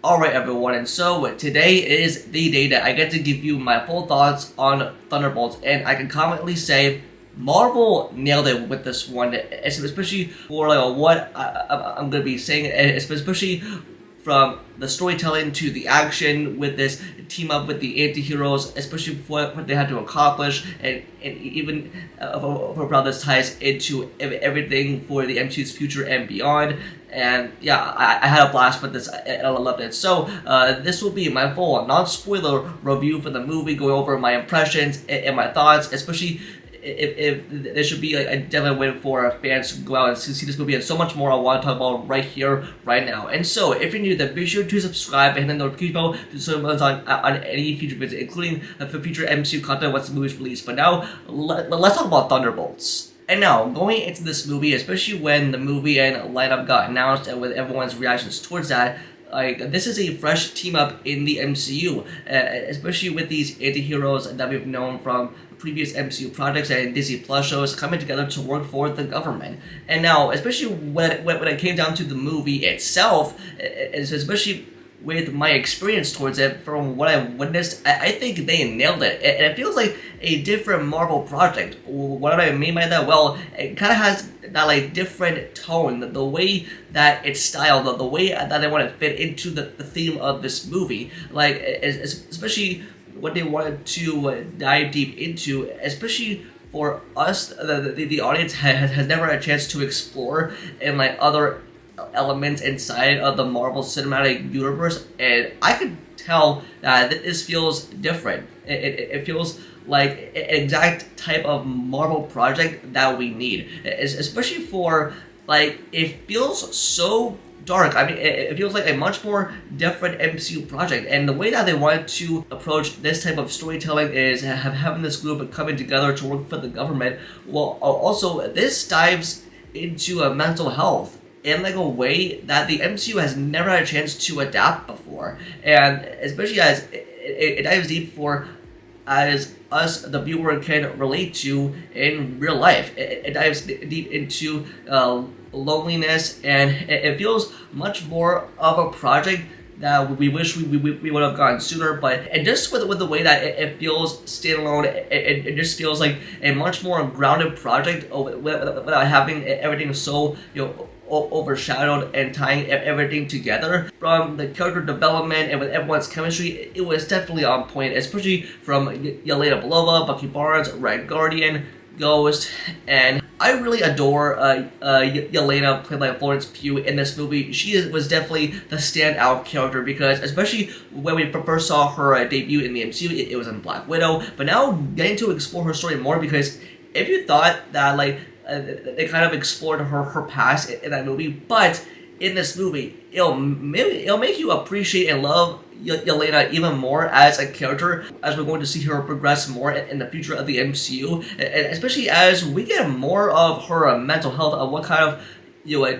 Alright everyone, and so today is the day that I get to give you my full thoughts on Thunderbolts, and I can confidently say Marvel nailed it with this one, especially for what I'm going to be saying, especially from the storytelling to the action with this team up with the anti-heroes, especially for what they had to accomplish, and even for how this ties into everything for the MCU's future and beyond. And yeah, I had a blast with this, and I loved it. So this will be my full non-spoiler review for the movie, going over my impressions and my thoughts, especially if there should be a definite win for fans to go out and see this movie and so much more I want to talk about right here, right now. And so, if you're new to that, be sure to subscribe and hit the notification bell to so on any future videos, including for future MCU content once the movie's released. But now, let's talk about Thunderbolts. And now, going into this movie, especially when the movie and lineup got announced and with everyone's reactions towards that, this is a fresh team up in the MCU, especially with these anti-heroes that we've known from previous MCU projects and Disney Plus shows coming together to work for the government. And now, especially when it came down to the movie itself, especially with my experience towards it, from what I've witnessed, I think they nailed it. And it feels like a different Marvel project. What do I mean by that? Well, it kind of has that different tone, the way that it's styled, the way that they want to fit into the theme of this movie. Especially what they wanted to dive deep into, especially for us, the audience has never had a chance to explore in other elements inside of the Marvel Cinematic Universe, and I could tell that this feels different. It feels like an exact type of Marvel project that we need, especially for it feels so dark. I mean, it feels like a much more different MCU project, and the way that they wanted to approach this type of storytelling is having this group coming together to work for the government. Well, also this dives into mental health in a way that the MCU has never had a chance to adapt before, and especially as it dives deep as us, the viewer, can relate to in real life. It dives deep into loneliness, and it feels much more of a project that we wish we would have gotten sooner. But and just with the way that it feels standalone, it just feels like a much more grounded project without having everything so overshadowed and tying everything together. From the character development and with everyone's chemistry, it was definitely on point, especially from Yelena Belova, Bucky Barnes, Red Guardian, Ghost, and I really adore Yelena, played by Florence Pugh, in this movie. She was definitely the standout character, because especially when we first saw her debut in the MCU, it was in Black Widow, but now getting to explore her story more, because if you thought that they kind of explored her past in that movie, but in this movie, it'll make you appreciate and love Yelena even more as a character, as we're going to see her progress more in the future of the MCU, and especially as we get more of her mental health, of what kind of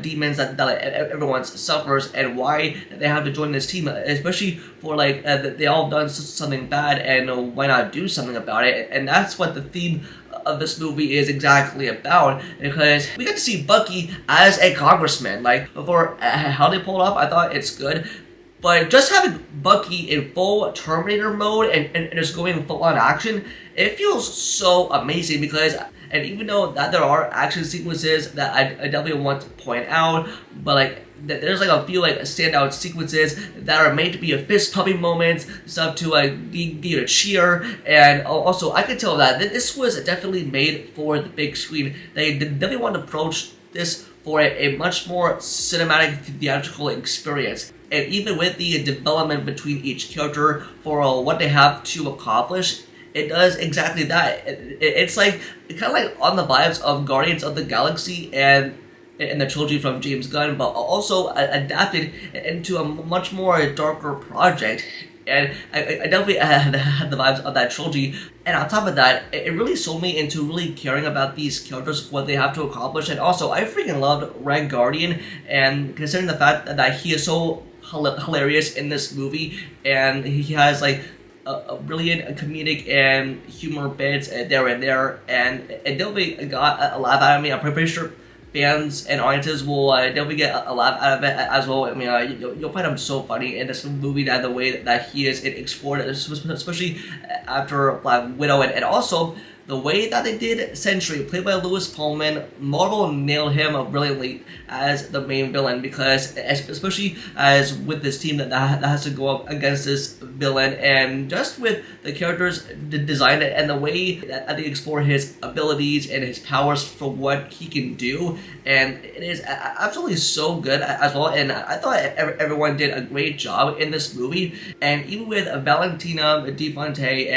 demons that everyone suffers, and why they have to join this team, especially for they all done something bad, and why not do something about it. And that's what the theme of this movie is exactly about, because we get to see Bucky as a congressman. For how they pulled off, I thought it's good. But just having Bucky in full Terminator mode and just going full on action, it feels so amazing, because, and even though that there are action sequences that I definitely want to point out, but there's a few standout sequences that are made to be a fist pumping moments, stuff to get you to cheer, and also I could tell that this was definitely made for the big screen. They definitely want to approach this for a much more cinematic, theatrical experience. And even with the development between each character for what they have to accomplish, it does exactly that. It's kind of on the vibes of Guardians of the Galaxy and the trilogy from James Gunn, but also adapted into a much more darker project. And I definitely had the vibes of that trilogy. And on top of that, it really sold me into really caring about these characters, what they have to accomplish. And also, I freaking loved Red Guardian, and considering the fact that he is so hilarious in this movie, and he has a brilliant comedic and humor bits there and there, and it definitely got a laugh out of me. I'm pretty sure fans and audiences will definitely get a laugh out of it as well. I mean, you'll find him so funny in this movie, that the way that he is explored, especially after Black Widow, and also the way that they did Sentry, played by Lewis Pullman. Marvel nailed him brilliantly as the main villain, because especially as with this team that has to go up against this villain, and just with the characters designed and the way that they explore his abilities and his powers for what he can do, and it is absolutely so good as well. And I thought everyone did a great job in this movie, and even with Valentina Di Fonte,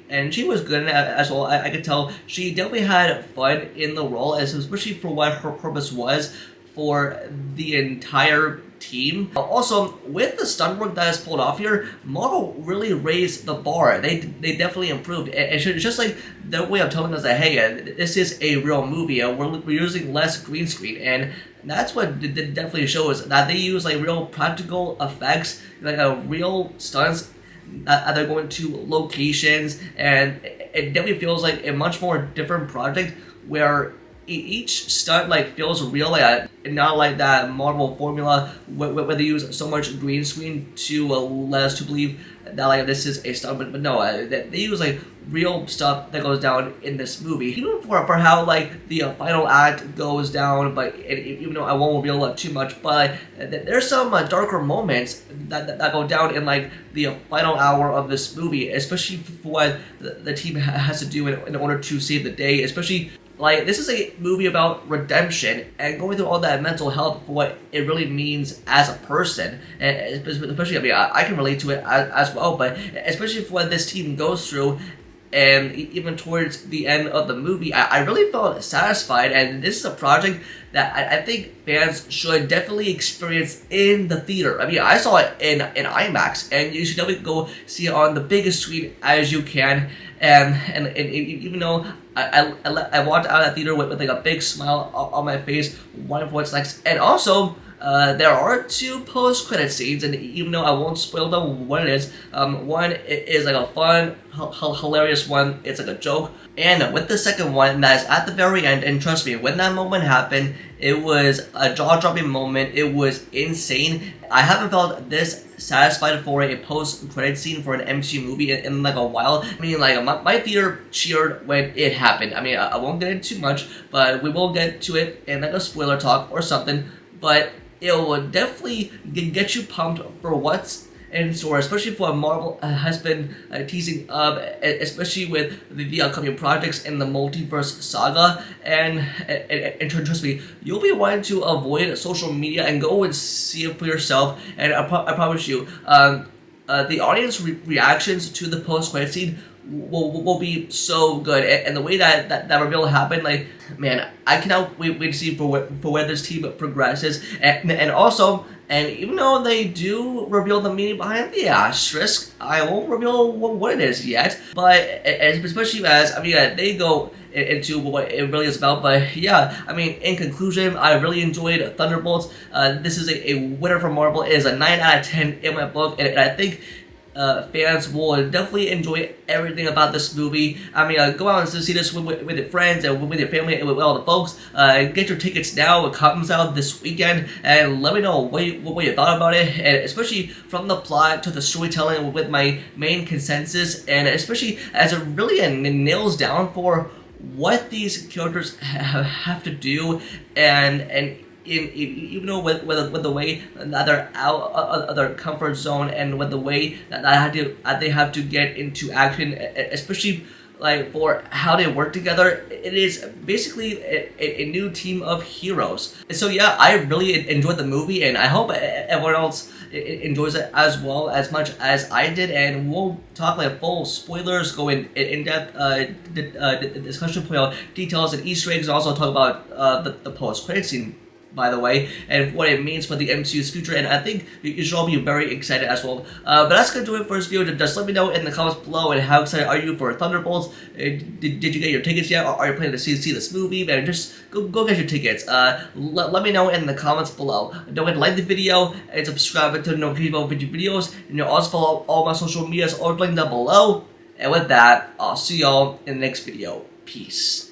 and she was good in it as well. I could tell she definitely had fun in the role, especially for what her purpose was for the entire team. Also, with the stunt work that is pulled off here, Marvel really raised the bar. They definitely improved. It's just like their way of telling us that, hey, this is a real movie. We're using less green screen, and that's what definitely shows that they use like real practical effects, like real stunts. They're going to locations, and it definitely feels like a much more different project where each stunt like feels real, like not like that Marvel formula where they use so much green screen to let us to believe that like this is a stunt, but no, they use like real stuff that goes down in this movie, even for how like the final act goes down. But even though I won't reveal too much, but there's some darker moments that go down in like the final hour of this movie, especially for what the team has to do in order to save the day. Especially like this is a movie about redemption and going through all that mental health for what it really means as a person, and especially, I mean, I can relate to it as well, but especially for what this team goes through. And even towards the end of the movie, I really felt satisfied, and this is a project that I think fans should definitely experience in the theater. I mean, I saw it in IMAX, and you should definitely go see it on the biggest screen as you can. And even though I walked out of that theater with like a big smile on my face, wondering what's next. And also, there are 2 post-credit scenes, and even though I won't spoil them what it is, one is like a fun, hilarious one. It's like a joke. And with the second one, that is at the very end, and trust me, when that moment happened, it was a jaw-dropping moment. It was insane. I haven't felt this satisfied for a post-credit scene for an MCU movie in like a while. I mean, like my theater cheered when it happened. I mean, I won't get into too much, but we will get to it in like a spoiler talk or something. But it will definitely get you pumped for what's in store, especially for what Marvel has been teasing up, especially with the upcoming projects in the multiverse saga. And trust me, you'll be wanting to avoid social media and go and see it for yourself. And I promise you, the audience reactions to the post-credit scene will be so good, and the way that reveal happened, like, man, I cannot wait to see for where this team progresses, and also, and even though they do reveal the meaning behind the asterisk, I won't reveal what it is yet, but especially as, I mean, they go into what it really is about. But yeah, I mean, in conclusion, I really enjoyed Thunderbolts. This is a winner for Marvel. It is a 9 out of 10 in my book, and I think fans will definitely enjoy everything about this movie. I mean, go out and see this with your friends and with your family and with all the folks. Get your tickets now. It comes out this weekend, and let me know what you thought about it, and especially from the plot to the storytelling with my main consensus, and especially as it really nails down for what these characters have to do, and even though with the way that they're out of their comfort zone, and with the way that they have to get into action, especially like for how they work together, it is basically a new team of heroes. And so yeah, I really enjoyed the movie, and I hope everyone else enjoys it as well as much as I did. And we'll talk like full spoilers, go in depth discussion, point out details and Easter eggs, and also talk about the post credit scene, by the way, and what it means for the MCU's future. And I think you should all be very excited as well. But that's going to do it for this video. Just let me know in the comments below, and how excited are you for Thunderbolts? Did you get your tickets yet? Or are you planning to see this movie? Man, just go get your tickets. Let me know in the comments below. Don't forget to like the video and subscribe to notification about future videos. And you'll also follow all my social medias or link down below. And with that, I'll see y'all in the next video. Peace.